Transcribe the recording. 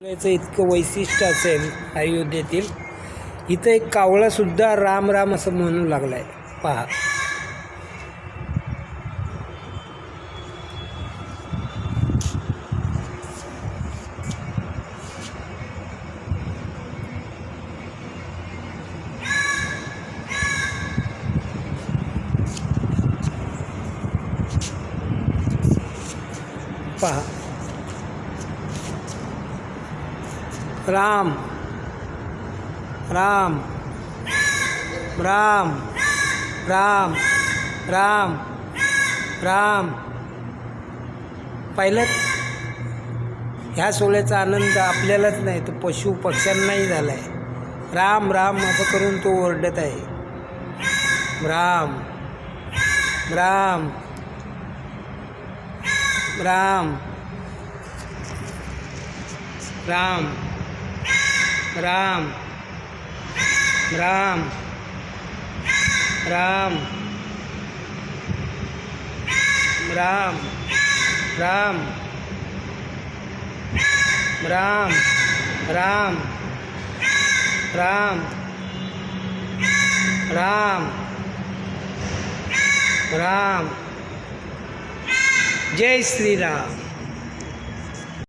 याचं इतकं वैशिष्ट्य असेल अयोध्येतील, इथं एक कावळासुद्धा राम राम असं म्हणू लागला आहे. पहा, पहा, राम राम राम राम राम राम. पाहिलं, ह्या सोहळ्याचा आनंद आपल्यालाच नाही तर पशु पक्ष्यांनाही झाला आहे. राम राम असं करून तो ओरडत आहे. राम राम राम राम राम राम राम राम राम राम राम राम राम राम. जय श्री राम.